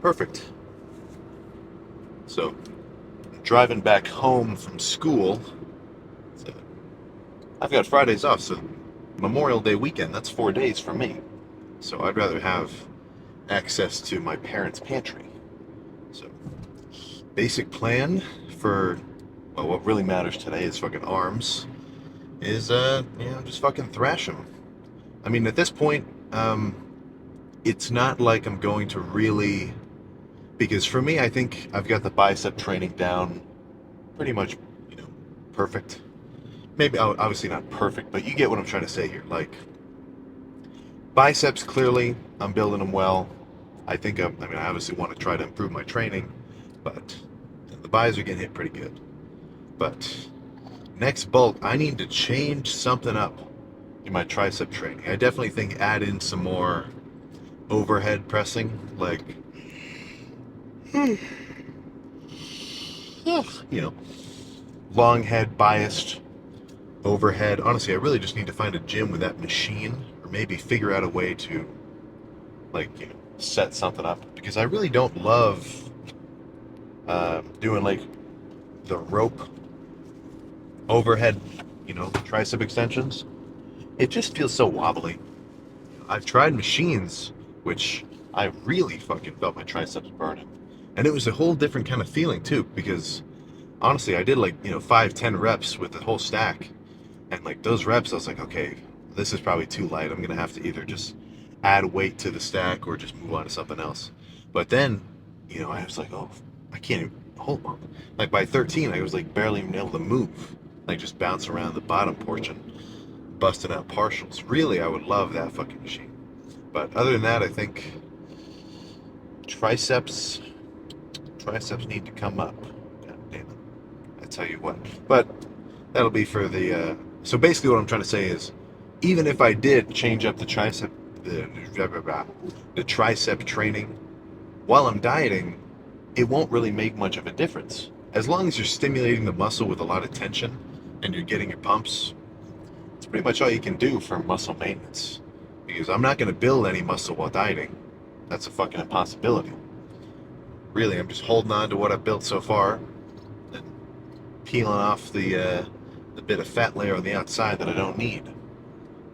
Perfect. So, driving back home from school, so I've got Fridays off, so Memorial Day weekend, that's 4 days for me. So I'd rather have access to my parents' pantry. So, basic plan for, well, what really matters today is fucking arms, is, just fucking thrash them. I mean, at this point, it's not like I'm going to really, because for me, I think I've got the bicep training down pretty much, you know, perfect. Maybe obviously not perfect, but you get what I'm trying to say here. Like biceps, clearly, I'm building them well. I obviously want to try to improve my training, but the buys are getting hit pretty good. But next bulk, I need to change something up in my tricep training. I definitely think add in some more overhead pressing, like you know, long head biased overhead. Honestly, I really just need to find a gym with that machine, or maybe figure out a way to, like, set something up, because I really don't love doing like the rope overhead, tricep extensions. It just feels so wobbly. I've tried machines, which I really fucking felt my triceps burning, and it was a whole different kind of feeling too, because honestly, I did like 5-10 reps with the whole stack. And like those reps, I was like, okay, this is probably too light. I'm gonna have to either just add weight to the stack or just move on to something else. But then, I was like, oh, I can't even hold on. Like by 13, I was like barely even able to move, like just bounce around the bottom portion, busting out partials. Really, I would love that fucking machine. But other than that, I think triceps, triceps need to come up. God damn it! I tell you what. But that'll be for the. So basically, what I'm trying to say is, even if I did change up the, the tricep training while I'm dieting, it won't really make much of a difference. As long as you're stimulating the muscle with a lot of tension and you're getting your pumps, it's pretty much all you can do for muscle maintenance. Because I'm not going to build any muscle while dieting. That's a fucking impossibility. Really, I'm just holding on to what I've built so far and peeling off the bit of fat layer on the outside that I don't need.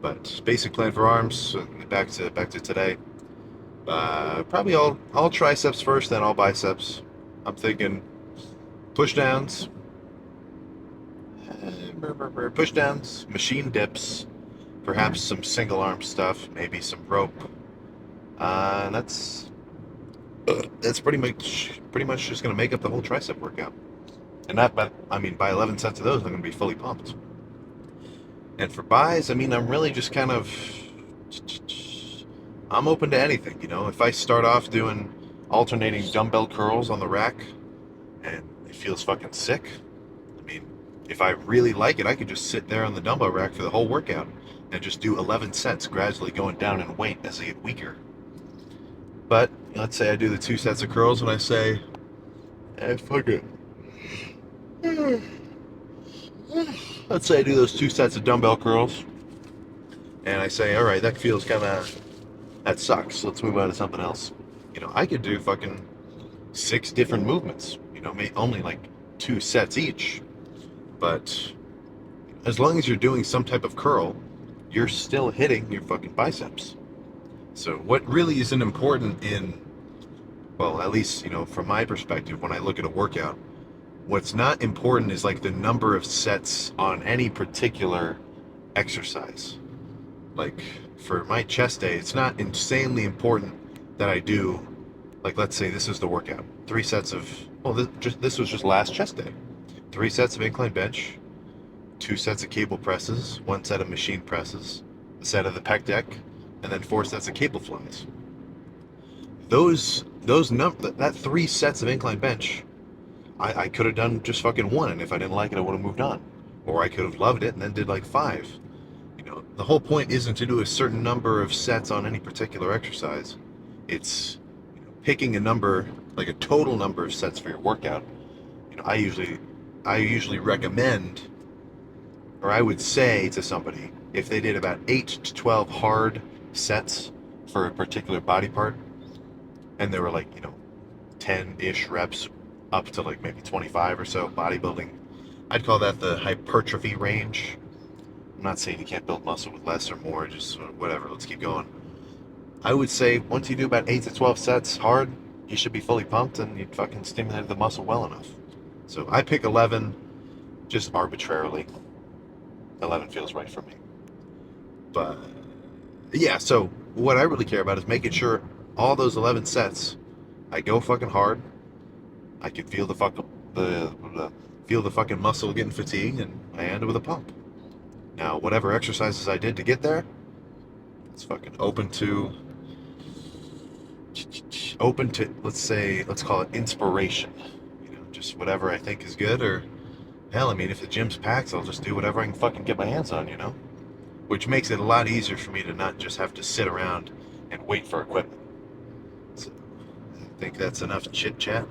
But basic plan for arms. Back to today. Probably all triceps first, then all biceps. I'm thinking push downs, push downs, machine dips, perhaps some single arm stuff, maybe some rope. And that's pretty much just gonna make up the whole tricep workout. And that, but I mean, by 11 sets of those, I'm gonna be fully pumped. And for buys, I mean, I'm really just kind of, I'm open to anything. If I start off doing alternating dumbbell curls on the rack and it feels fucking sick, I mean, if I really like it, I could just sit there on the dumbbell rack for the whole workout and just do 11 sets, gradually going down in weight as I get weaker. But let's say I do the 2 sets of curls and I say, fuck it. Let's say I do those 2 sets of dumbbell curls and I say, all right, that feels kind of, that sucks. Let's move on to something else. I could do fucking 6 different movements, only like 2 sets each. But as long as you're doing some type of curl, you're still hitting your fucking biceps. So what really isn't important in, well, at least, from my perspective, when I look at a workout, what's not important is like the number of sets on any particular exercise. Like for my chest day, it's not insanely important that I do, like, let's say this is the workout, 3 sets of, well, this was just last chest day, 3 sets of incline bench, 2 sets of cable presses, 1 set of machine presses, a set of the pec deck, and then 4 sets of cable flies. That 3 sets of incline bench, I could have done just fucking one, and if I didn't like it, I would have moved on. Or I could have loved it and then did like 5. The whole point isn't to do a certain number of sets on any particular exercise. It's picking a number, like a total number of sets for your workout. I usually recommend, or I would say to somebody, if they did about 8 to 12 hard sets for a particular body part, and they were like, 10-ish reps up to like maybe 25 or so bodybuilding. I'd call that the hypertrophy range. I'm not saying you can't build muscle with less or more, just whatever. Let's keep going. I would say once you do about 8 to 12 sets hard, you should be fully pumped and you fucking stimulated the muscle well enough. So I pick 11 just arbitrarily. 11 feels right for me. But yeah, so what I really care about is making sure all those 11 sets, I go fucking hard. I can feel the fucking muscle getting fatigued, and I end with a pump. Now, whatever exercises I did to get there, it's fucking open to let's call it inspiration. Just whatever I think is good, or hell, I mean, if the gym's packed, I'll just do whatever I can fucking get my hands on. Which makes it a lot easier for me to not just have to sit around and wait for equipment. So I think that's enough chit chat.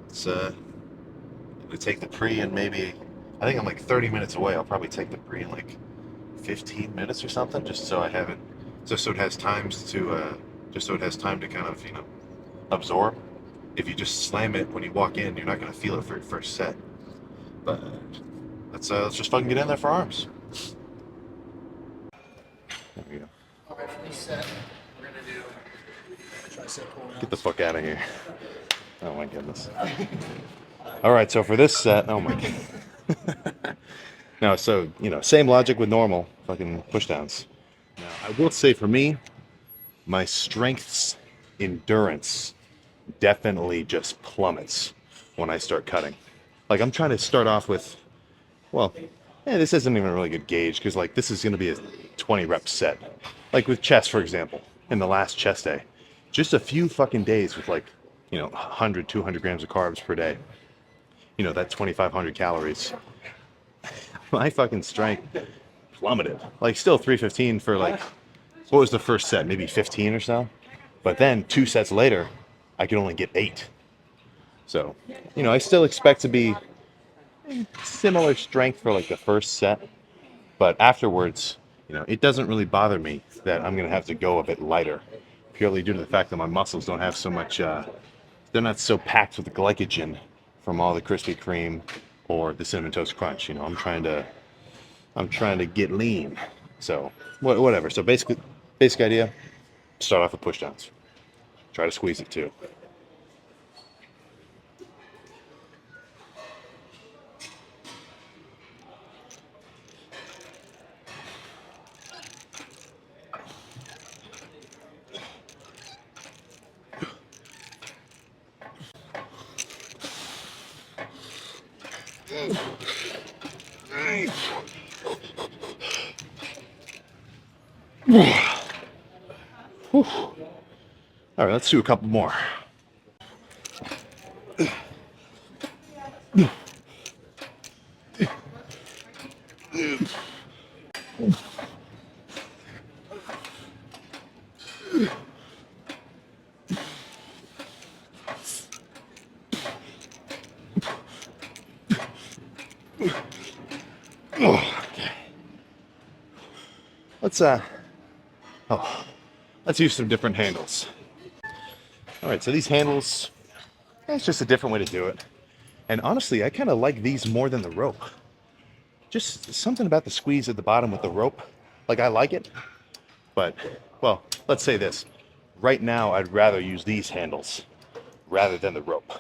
Let's we take the pre and maybe I think I'm like 30 minutes away. I'll probably take the pre in like 15 minutes or something, just so I have it, just so it has time to kind of absorb. If you just slam it when you walk in, you're not going to feel it for your first set. But let's just fucking get in there for arms. There we go. All right, for this set, we're gonna do tricep pull-downs. Get the fuck out of here. Oh my goodness. All right, so for this set, oh my god. No, so, same logic with normal fucking pushdowns. Now, I will say for me, my strength's endurance definitely just plummets when I start cutting. Like, I'm trying to start off with, well, this isn't even a really good gauge because, like, this is going to be a 20 rep set. Like with chest, for example, in the last chest day, just a few fucking days with, like, 100, 200 grams of carbs per day. That 2,500 calories. My fucking strength plummeted. Like, still 315 for, like, what was the first set? Maybe 15 or so? But then 2 sets later, I could only get 8. So, I still expect to be similar strength for, like, the first set. But afterwards, it doesn't really bother me that I'm going to have to go a bit lighter. Purely due to the fact that my muscles don't have so much, they're not so packed with glycogen from all the Krispy Kreme or the Cinnamon Toast Crunch. I'm trying to get lean. So whatever. So basic idea: start off with pushdowns. Try to squeeze it too. All right, let's do a couple more. Okay. Let's use some different handles. All right, so these handles, it's just a different way to do it. And honestly, I kind of like these more than the rope. Just something about the squeeze at the bottom with the rope. Like, I like it, but, well, let's say this. Right now, I'd rather use these handles rather than the rope.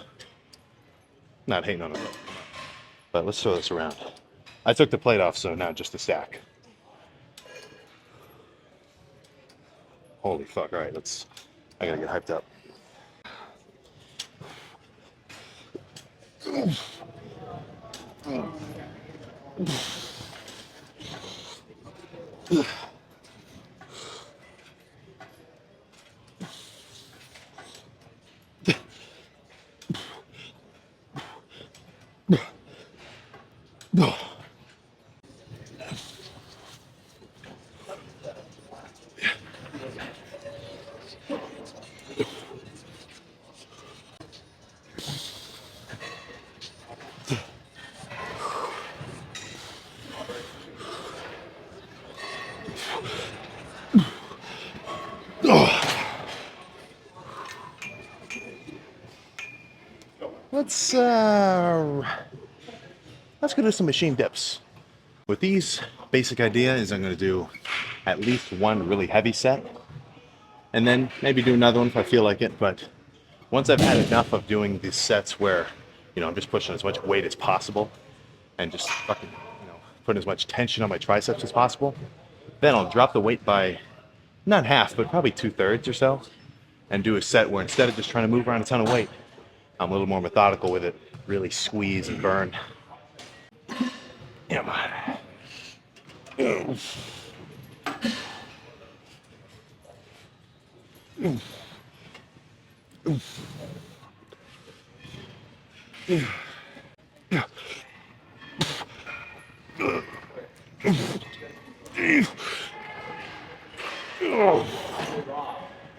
Not hating on the rope, but let's throw this around. I took the plate off, so now just the stack. Holy fuck, all right, I gotta get hyped up. let's go do some machine dips. With these, basic idea is I'm going to do at least one really heavy set, and then maybe do another one if I feel like it. But once I've had enough of doing these sets where, I'm just pushing as much weight as possible and just fucking, putting as much tension on my triceps as possible, then I'll drop the weight by not half, but probably 2/3 or so, and do a set where instead of just trying to move around a ton of weight, I'm a little more methodical with it, really squeeze and burn. Yeah, man.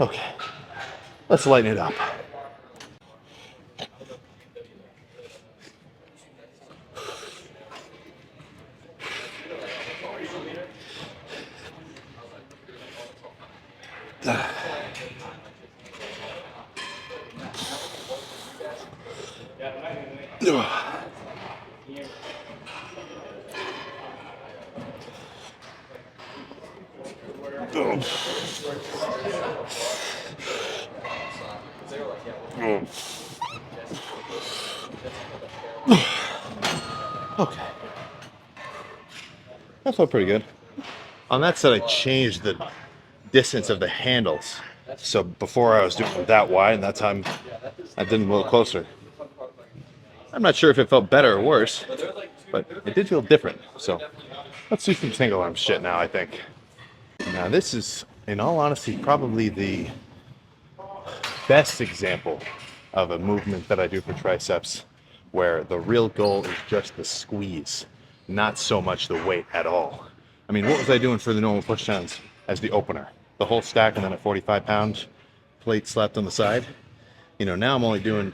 Okay, let's lighten it up. Okay, that felt pretty good. On that set, I changed the distance of the handles. So before I was doing it that wide, and that time I did them a little closer. I'm not sure if it felt better or worse, but it did feel different. So let's do some single arm shit now, I think. Now this is, in all honesty, probably the best example of a movement that I do for triceps where the real goal is just the squeeze, not so much the weight at all. I mean, what was I doing for the normal pushdowns as the opener? The whole stack and then a 45-pound plate slapped on the side. Now I'm only doing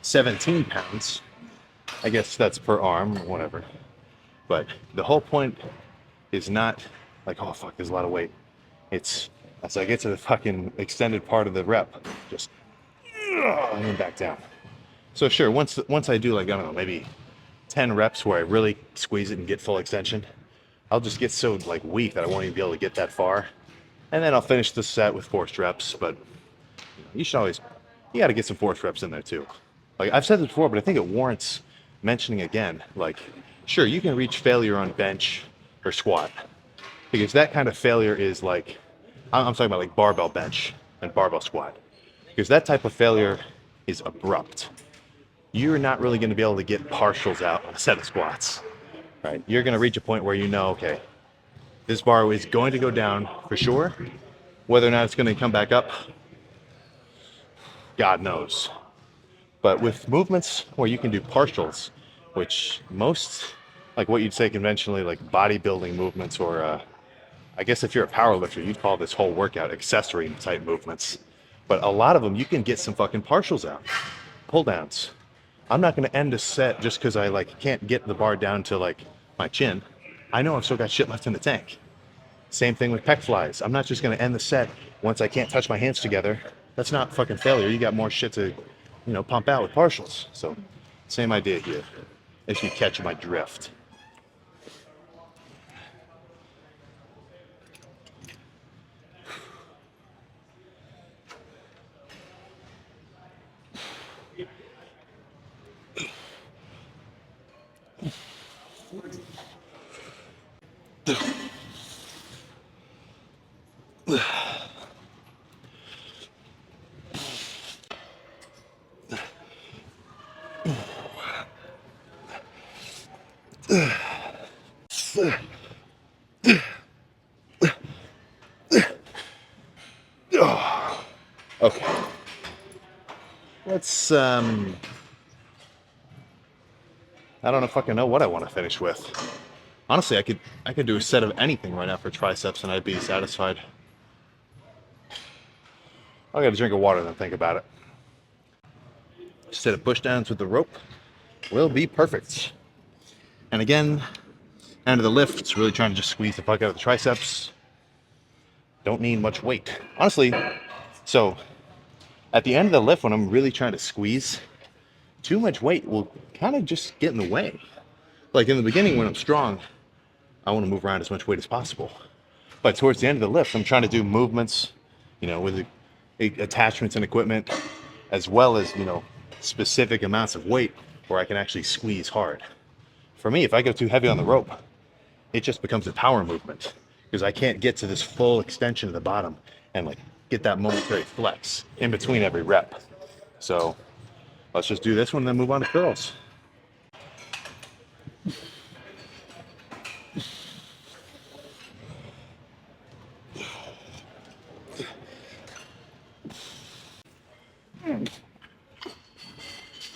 17 pounds. I guess that's per arm or whatever. But the whole point is not like, oh fuck, there's a lot of weight. It's as I get to the fucking extended part of the rep, just and then back down. So sure, once I do like, I don't know, maybe 10 reps where I really squeeze it and get full extension, I'll just get so like weak that I won't even be able to get that far. And then I'll finish the set with forced reps. But you got to get some forced reps in there too. Like I've said this before, but I think it warrants mentioning again. Like, sure, you can reach failure on bench or squat, because that kind of failure is like, I'm talking about like barbell bench and barbell squat, because that type of failure is abrupt. You're not really going to be able to get partials out on a set of squats, right? You're going to reach a point where okay, this bar is going to go down for sure. Whether or not it's going to come back up, God knows. But with movements where you can do partials, which most, like what you'd say conventionally, like bodybuilding movements, or I guess if you're a power lifter, you'd call this whole workout accessory type movements. But a lot of them, you can get some fucking partials out, pull downs. I'm not going to end a set just because I like can't get the bar down to like my chin. I know I've still got shit left in the tank. Same thing with pec flies. I'm not just going to end the set once I can't touch my hands together. That's not fucking failure. You got more shit to, pump out with partials. So, same idea here, if you catch my drift. Okay. Let's I don't know if I can know what I want to finish with. Honestly, I could do a set of anything right now for triceps and I'd be satisfied. I'll get a drink of water and then think about it. A set of pushdowns with the rope will be perfect. And again, end of the lift, it's really trying to just squeeze the fuck out of the triceps. Don't need much weight. Honestly, so at the end of the lift, when I'm really trying to squeeze, too much weight will kind of just get in the way. Like in the beginning when I'm strong, I want to move around as much weight as possible. But towards the end of the lift, I'm trying to do movements, with attachments and equipment, as well as, specific amounts of weight where I can actually squeeze hard. For me, if I go too heavy on the rope, it just becomes a power movement because I can't get to this full extension of the bottom and like get that momentary flex in between every rep. So let's just do this one and then move on to curls.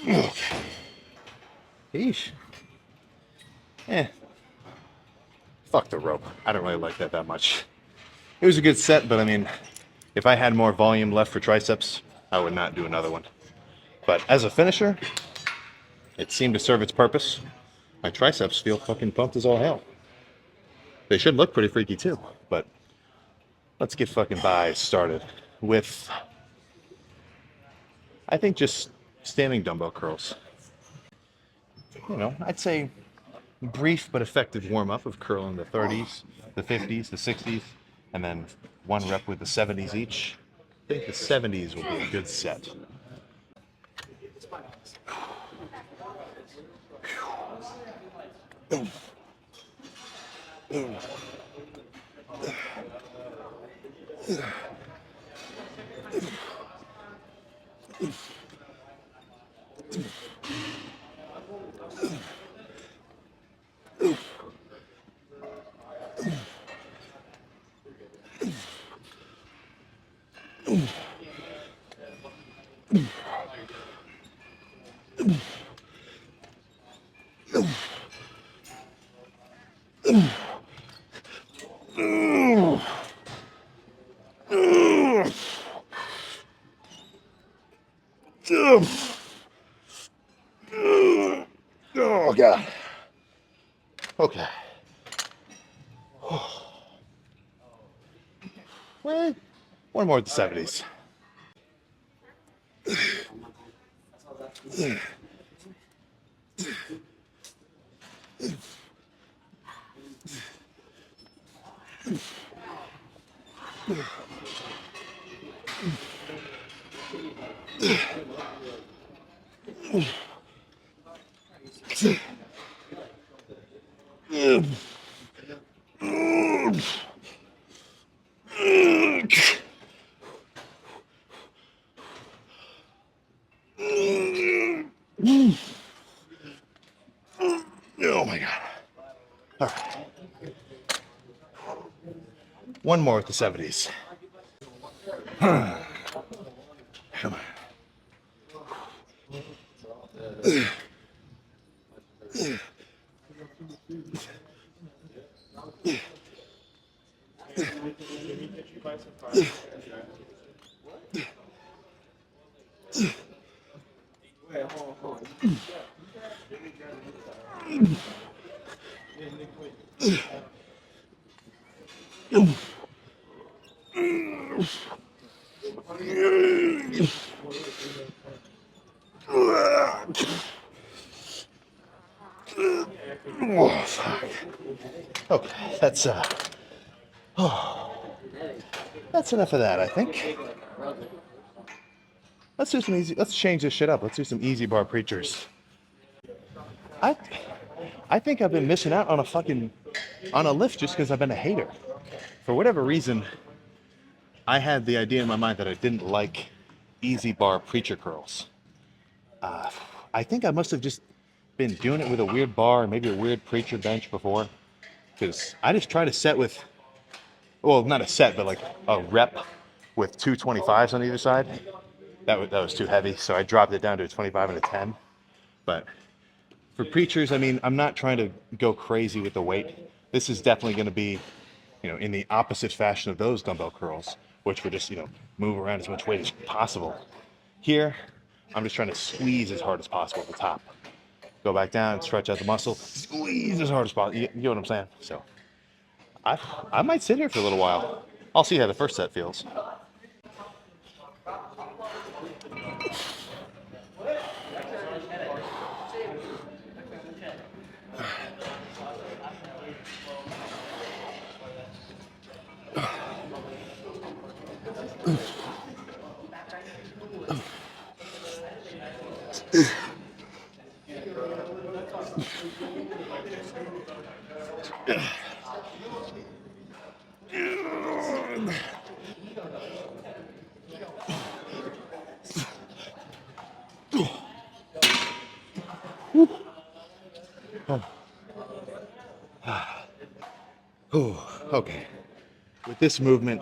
Okay. Yeesh. Fuck the rope. I don't really like that much. It was a good set, but I mean, if I had more volume left for triceps, I would not do another one. But as a finisher, it seemed to serve its purpose. My triceps feel fucking pumped as all hell. They should look pretty freaky too, but let's get fucking buys started with, I think, just standing dumbbell curls. I'd say brief but effective warm up of curling the 30s, the 50s, the 60s, and then one rep with the 70s each. I think the 70s will be a good set. Oh god. Okay. Well, one more at the 70s. Oh my god. All right. One more at the 70s. Come on. Oh, fuck. Okay, that's enough of that, I think. Let's do some easy. Let's change this shit up. Let's do some easy bar preachers. I, I think I've been missing out on a lift just because I've been a hater. For whatever reason, I had the idea in my mind that I didn't like easy bar preacher curls. I think I must have just been doing it with a weird bar and maybe a weird preacher bench before. Because I just try to set with, well, not a set, but like a rep with two 25s on either side. That was too heavy, so I dropped it down to a 25 and a 10. But for preachers, I mean, I'm not trying to go crazy with the weight. This is definitely going to be, in the opposite fashion of those dumbbell curls, which were just, move around as much weight as possible. Here, I'm just trying to squeeze as hard as possible at the top. Go back down, stretch out the muscle, squeeze as hard as possible. You know what I'm saying? So I might sit here for a little while. I'll see how the first set feels. Okay. With this movement,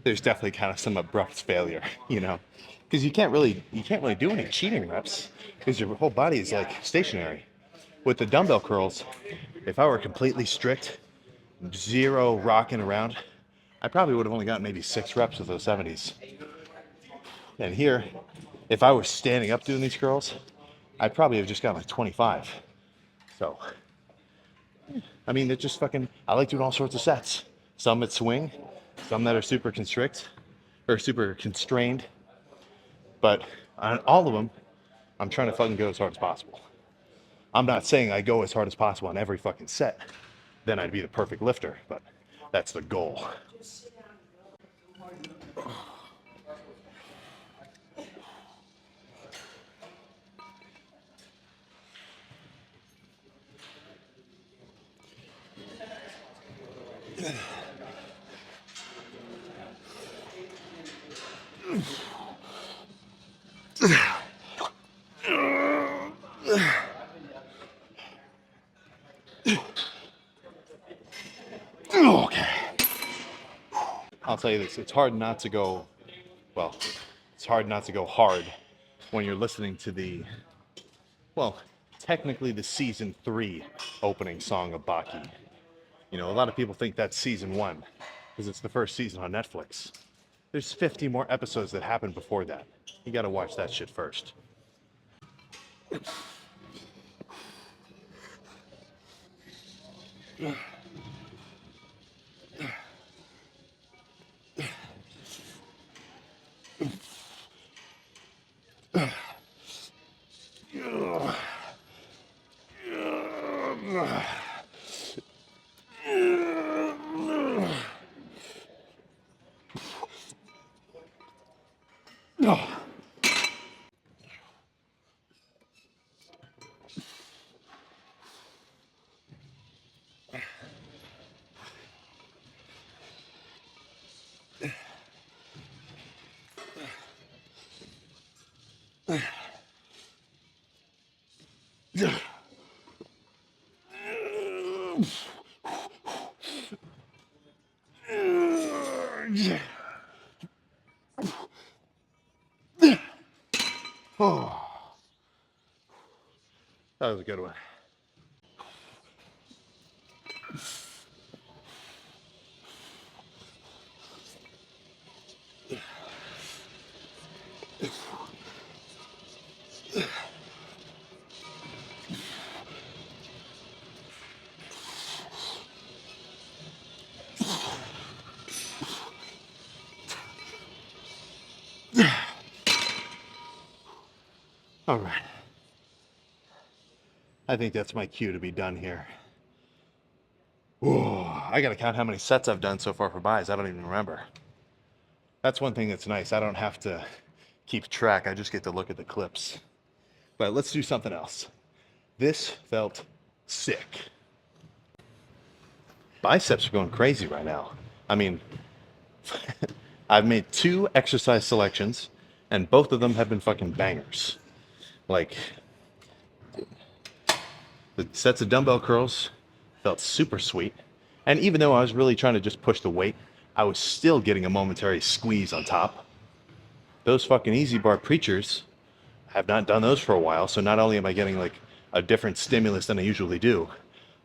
there's definitely kind of some abrupt failure, you know, because you can't really do any cheating reps because your whole body is like stationary. With the dumbbell curls, if I were completely strict, zero rocking around, I probably would have only gotten maybe 6 reps with those 70s. And here, if I was standing up doing these curls, I'd probably have just gotten like 25. So, I mean, they're just fucking, I like doing all sorts of sets. Some that swing, some that are super constrict or super constrained. But on all of them, I'm trying to fucking go as hard as possible. I'm not saying I go as hard as possible on every fucking set. Then I'd be the perfect lifter, but that's the goal. Okay. I'll tell you this, well, it's hard not to go hard when you're listening to well, technically the season 3 opening song of Baki. You know, a lot of people think that's season 1 because it's the first season on Netflix. There's 50 more episodes that happen before that. You gotta watch that shit first. Oh, that was a good one. All right. I think that's my cue to be done here. Whoa, I gotta count how many sets I've done so far for buys. I don't even remember. That's one thing that's nice. I don't have to keep track. I just get to look at the clips. But let's do something else. This felt sick. Biceps are going crazy right now. I mean, I've made 2 exercise selections, and both of them have been fucking bangers. Like, the sets of dumbbell curls felt super sweet. And even though I was really trying to just push the weight, I was still getting a momentary squeeze on top. Those fucking easy bar preachers, I have not done those for a while, so not only am I getting like a different stimulus than I usually do,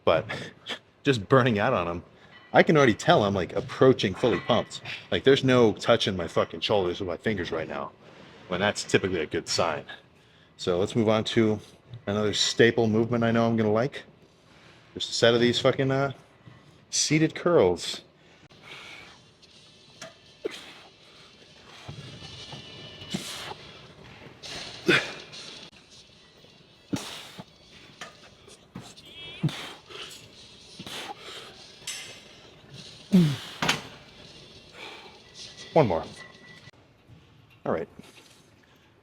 but just burning out on them. I can already tell I'm like approaching fully pumped. Like there's no touching my fucking shoulders with my fingers right now, when that's typically a good sign. So let's move on to another staple movement I know I'm gonna like. Just a set of these fucking seated curls. One more. All right.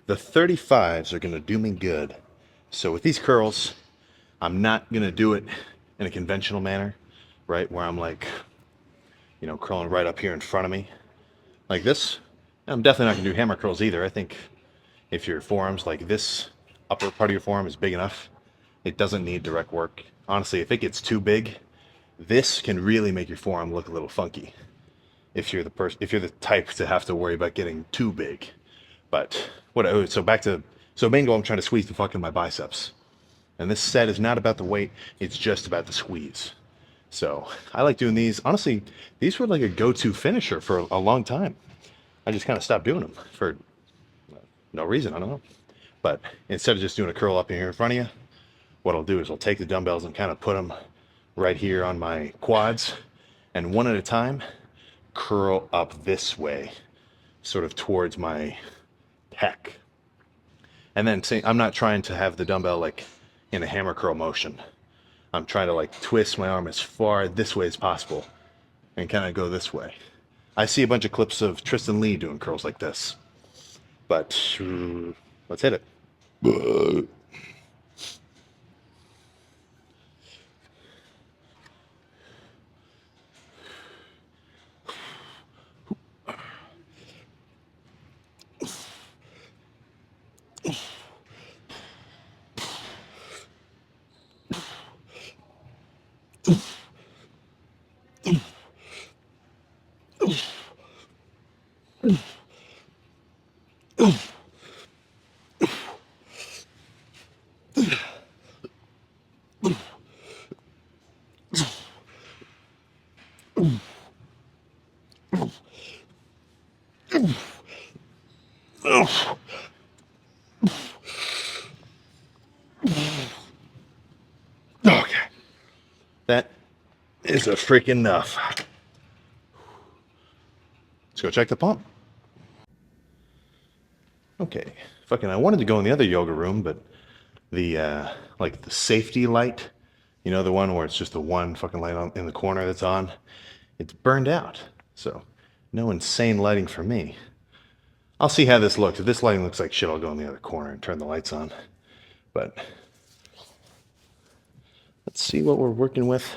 The 35s are gonna do me good. So with these curls, I'm not gonna do it in a conventional manner. right? Where I'm like, curling right up here in front of me, like this. I'm definitely not gonna do hammer curls either. I think if your forearms, like this upper part of your forearm is big enough, it doesn't need direct work. Honestly, if it gets too big, this can really make your forearm look a little funky. If you're the type to have to worry about getting too big. But what? So back to main goal. I'm trying to squeeze the fuck in my biceps, and this set is not about the weight. It's just about the squeeze. So I like doing these. Honestly, these were like a go-to finisher for a long time. I just kind of stopped doing them for no reason. I don't know. But instead of just doing a curl up in here in front of you, what I'll do is I'll take the dumbbells and kind of put them right here on my quads, and one at a time, curl up this way, sort of towards my pec. And then say, I'm not trying to have the dumbbell like in a hammer curl motion. I'm trying to like twist my arm as far this way as possible and kind of go this way. I see a bunch of clips of Tristan Lee doing curls like this, but let's hit it. Okay, that is a freaking enough. Let's go check the pump. Okay, fucking, I wanted to go in the other yoga room, but the like the safety light, the one where it's just the one fucking light in the corner that's on, it's burned out. So no insane lighting for me. I'll see how this looks. If this lighting looks like shit, I'll go in the other corner and turn the lights on. But let's see what we're working with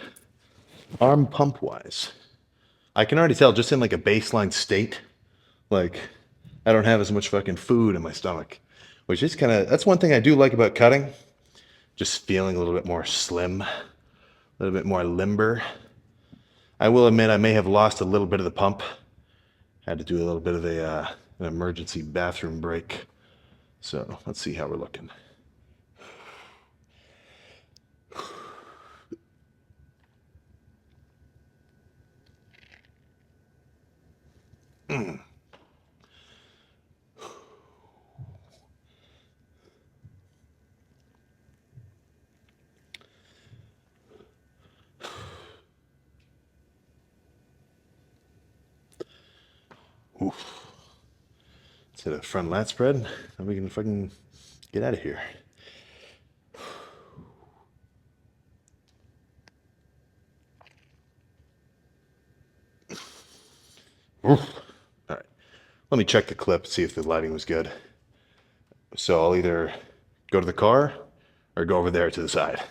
arm pump wise. I can already tell just in like a baseline state, like I don't have as much fucking food in my stomach, which is that's one thing I do like about cutting. Just feeling a little bit more slim, a little bit more limber. I will admit I may have lost a little bit of the pump. Had to do a little bit of an emergency bathroom break. So let's see how we're looking. Oof. Let's hit a front lat spread, and we can fucking get out of here. Oof. All right. Let me check the clip, see if the lighting was good. So I'll either go to the car or go over there to the side.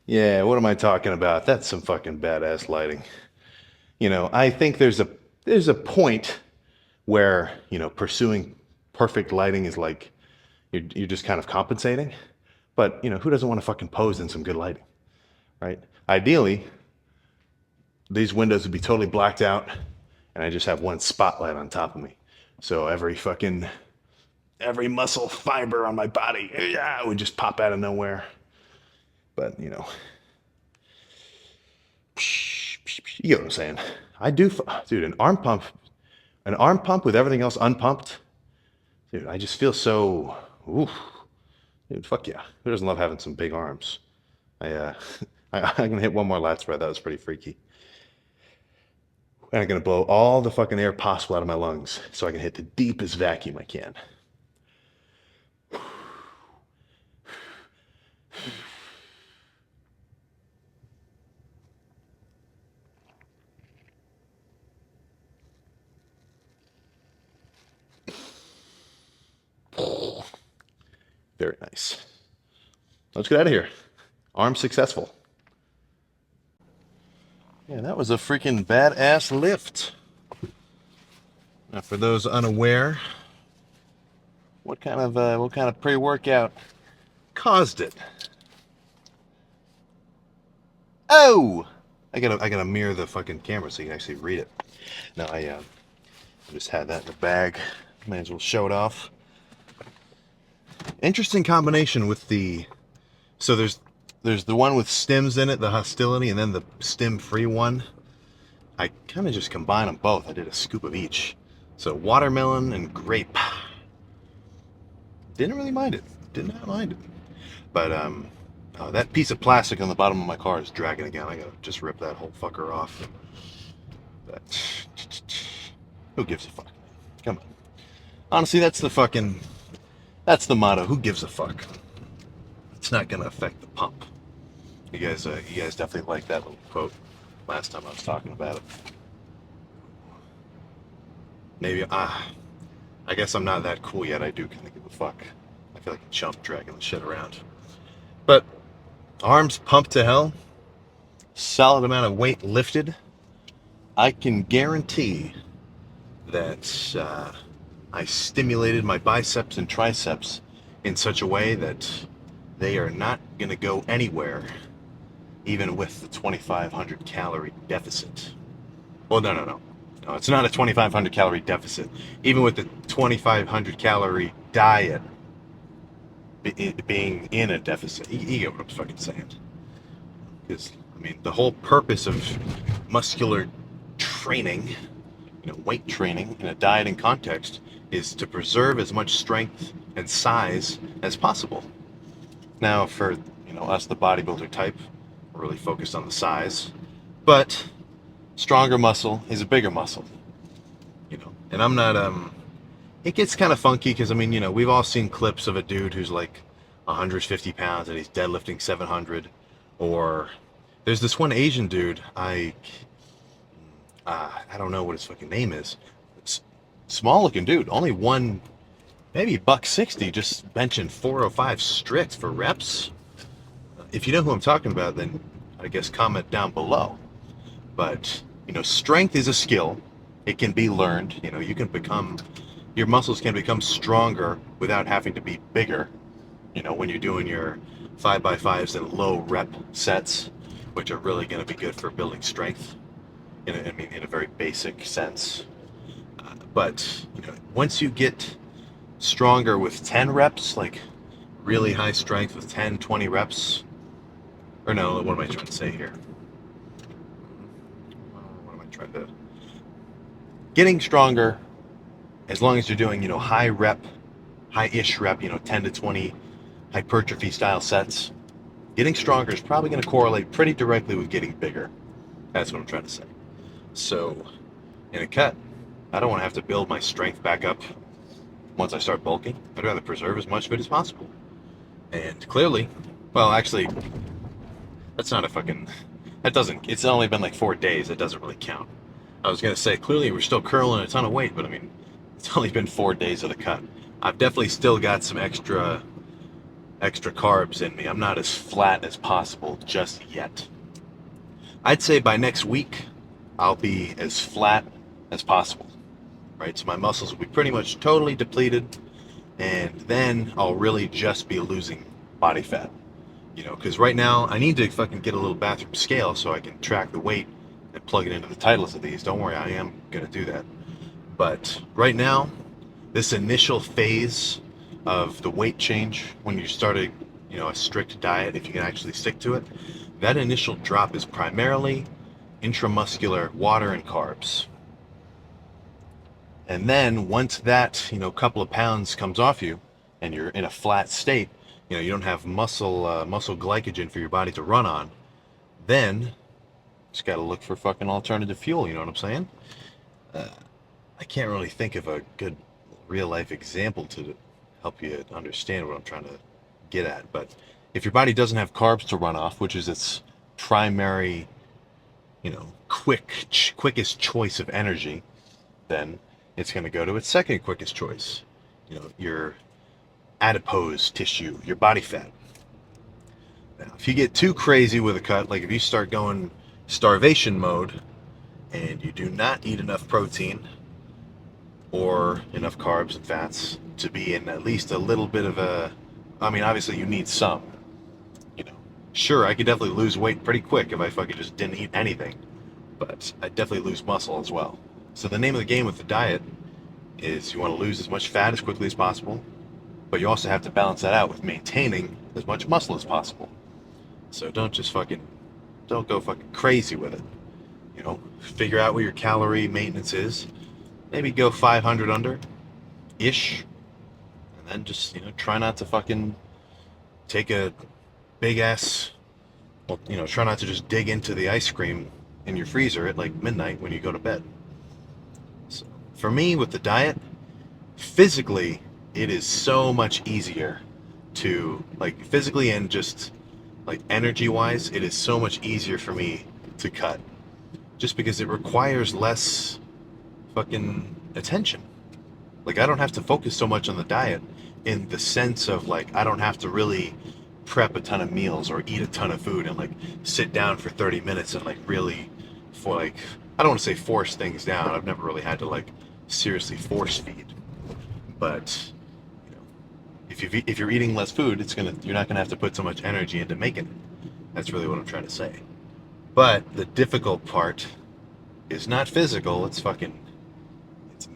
Yeah, what am I talking about? That's some fucking badass lighting. I think there's a point where, pursuing perfect lighting is like you're just kind of compensating. But, who doesn't want to fucking pose in some good lighting, right? Ideally, these windows would be totally blacked out and I just have one spotlight on top of me. So every muscle fiber on my body, yeah, would just pop out of nowhere. But, you get what I'm saying. I do, dude, an arm pump with everything else unpumped, dude, I just feel so, oof, dude, fuck yeah. Who doesn't love having some big arms? I'm gonna hit one more lat spread. That was pretty freaky. And I'm gonna blow all the fucking air possible out of my lungs so I can hit the deepest vacuum I can. Very nice. Let's get out of here. Arm successful. Yeah, that was a freaking badass lift. Now, for those unaware, what kind of pre-workout caused it? Oh, I gotta mirror the fucking camera so you can actually read it. No, I just had that in the bag. May as well show it off. Interesting combination with the. So there's the one with stems in it, the hostility, and then the stem-free one. I kind of just combined them both. I did a scoop of each. So watermelon and grape. Didn't really mind it. Did not mind it. But that piece of plastic on the bottom of my car is dragging again. I gotta just rip that whole fucker off. But who gives a fuck? Come on. Honestly, that's the motto. Who gives a fuck? It's not gonna affect the pump. You guys definitely liked that little quote last time I was talking about it. Maybe I guess I'm not that cool yet. I do kind of give a fuck. I feel like a chump dragging the shit around. But arms pumped to hell, solid amount of weight lifted. I can guarantee that I stimulated my biceps and triceps in such a way that they are not going to go anywhere, even with the 2,500 calorie deficit. Well, no, it's not a 2,500 calorie deficit. Even with the 2,500 calorie diet being in a deficit, you get what I'm fucking saying. Because, I mean, the whole purpose of muscular training, weight training in a dieting context is to preserve as much strength and size as possible. Now, for, us, the bodybuilder type, we're really focused on the size, but stronger muscle is a bigger muscle, and I'm not, it gets kind of funky because, I mean, we've all seen clips of a dude who's like 150 pounds and he's deadlifting 700, or there's this one Asian dude, I don't know what his fucking name is. It's small looking dude, only maybe $160, just benching 405 strict for reps. If you know who I'm talking about, then I guess comment down below. But, strength is a skill. It can be learned. Your muscles can become stronger without having to be bigger. When you're doing your 5x5s and low rep sets, which are really going to be good for building strength. In a very basic sense. But, once you get stronger with 10 reps, like really high strength with 10, 20 reps, or no, what am I trying to say here? What am I trying to... Getting stronger, as long as you're doing, high-ish rep, 10 to 20 hypertrophy style sets, getting stronger is probably going to correlate pretty directly with getting bigger. That's what I'm trying to say. So, in a cut, I don't want to have to build my strength back up once I start bulking. I'd rather preserve as much of it as possible. And clearly, well, actually, it's only been like 4 days. It doesn't really count. I was going to say, clearly we're still curling a ton of weight, but I mean, it's only been 4 days of the cut. I've definitely still got some extra carbs in me. I'm not as flat as possible just yet. I'd say by next week, I'll be as flat as possible, right? So my muscles will be pretty much totally depleted, and then I'll really just be losing body fat, because right now I need to fucking get a little bathroom scale so I can track the weight and plug it into the titles of these. Don't worry, I am going to do that. But right now, this initial phase of the weight change, when you started, a strict diet, if you can actually stick to it, that initial drop is primarily intramuscular water and carbs. And then once that, couple of pounds comes off you and you're in a flat state, you don't have muscle glycogen for your body to run on, then just got to look for fucking alternative fuel, you know what I'm saying? I can't really think of a good real life example to help you understand what I'm trying to get at, but if your body doesn't have carbs to run off, which is its primary, quickest choice of energy, then it's going to go to its second quickest choice, your adipose tissue, your body fat. Now, if you get too crazy with a cut, like if you start going starvation mode and you do not eat enough protein or enough carbs and fats to be in at least a little bit of a, I mean, obviously you need some, you know. Sure, I could definitely lose weight pretty quick if I fucking just didn't eat anything, but I'd definitely lose muscle as well. So the name of the game with the diet is you want to lose as much fat as quickly as possible, but you also have to balance that out with maintaining as much muscle as possible. So don't go fucking crazy with it. You know, figure out what your calorie maintenance is. Maybe go 500 under ish, and then just, try not to fucking take a big ass. Well, try not to just dig into the ice cream in your freezer at like midnight when you go to bed. So for me, with the diet, physically, it is so much easier to, like, physically and just like energy wise, it is so much easier for me to cut just because it requires less fucking attention. Like, I don't have to focus so much on the diet in the sense of, like, I don't have to really prep a ton of meals or eat a ton of food and, like, sit down for 30 minutes and, like, really, for, like, I don't want to say force things down. I've never really had to, like, seriously force feed. But, if you're eating less food, you're not gonna have to put so much energy into making it. That's really what I'm trying to say. But the difficult part is not physical, it's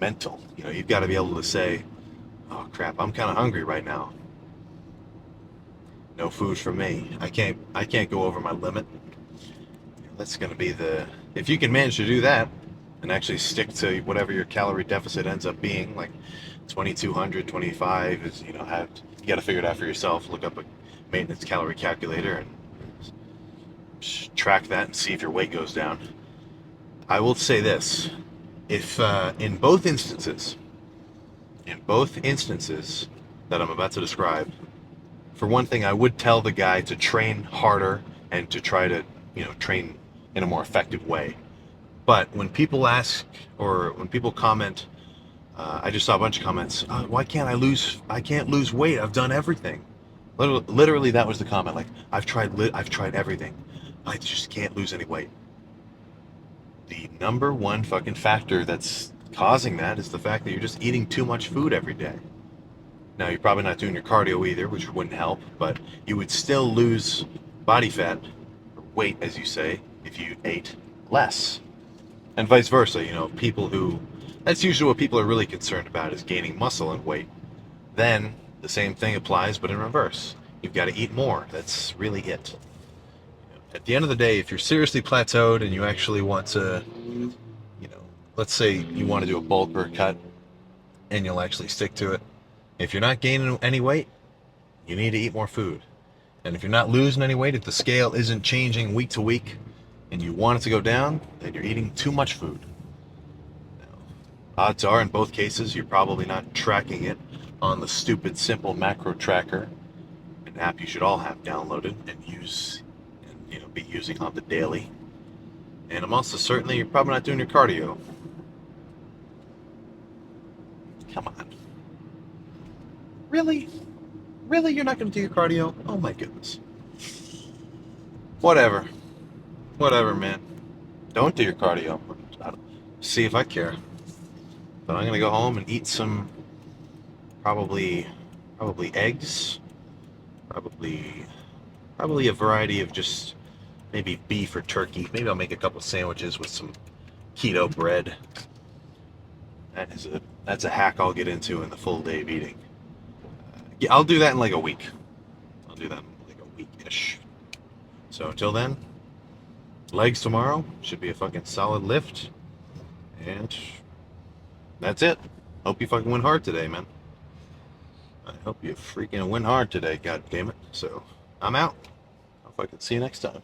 mental. You've got to be able to say, oh crap, I'm kind of hungry right now. No food for me. I can't go over my limit. That's going to be if you can manage to do that and actually stick to whatever your calorie deficit ends up being, like 2200, 25 is, you got to figure it out for yourself. Look up a maintenance calorie calculator and track that and see if your weight goes down. I will say this: if in both instances that I'm about to describe, for one thing, I would tell the guy to train harder and to try to, train in a more effective way. But when people ask, or when people comment, I just saw a bunch of comments. Why can't I can't lose weight. I've done everything. Literally, that was the comment. Like, I've tried everything. I just can't lose any weight. The number one fucking factor that's causing that is the fact that you're just eating too much food every day. Now, you're probably not doing your cardio either, which wouldn't help, but you would still lose body fat, or weight, as you say, if you ate less. And vice versa, that's usually what people are really concerned about, is gaining muscle and weight. Then, the same thing applies, but in reverse. You've got to eat more. That's really it. At the end of the day, if you're seriously plateaued and you actually want to, let's say you want to do a bulk or a cut, and you'll actually stick to it. If you're not gaining any weight, you need to eat more food. And if you're not losing any weight, if the scale isn't changing week to week, and you want it to go down, then you're eating too much food. Now, odds are, in both cases, you're probably not tracking it on the stupid, simple macro tracker, an app you should all have downloaded and use, and be using on the daily. And I'm also certain that you're probably not doing your cardio. Come on. Really? Really? You're not going to do your cardio? Oh my goodness. Whatever. Whatever, man. Don't do your cardio. See if I care. But I'm going to go home and eat some probably eggs. Probably a variety of just maybe beef or turkey. Maybe I'll make a couple sandwiches with some keto bread. That's a hack I'll get into in the full day of eating. Yeah, I'll do that in like a week. I'll do that in like a week-ish. So until then, legs tomorrow should be a fucking solid lift. And that's it. Hope you fucking win hard today, man. I hope you freaking win hard today, god damn it. So I'm out. I'll fucking see you next time.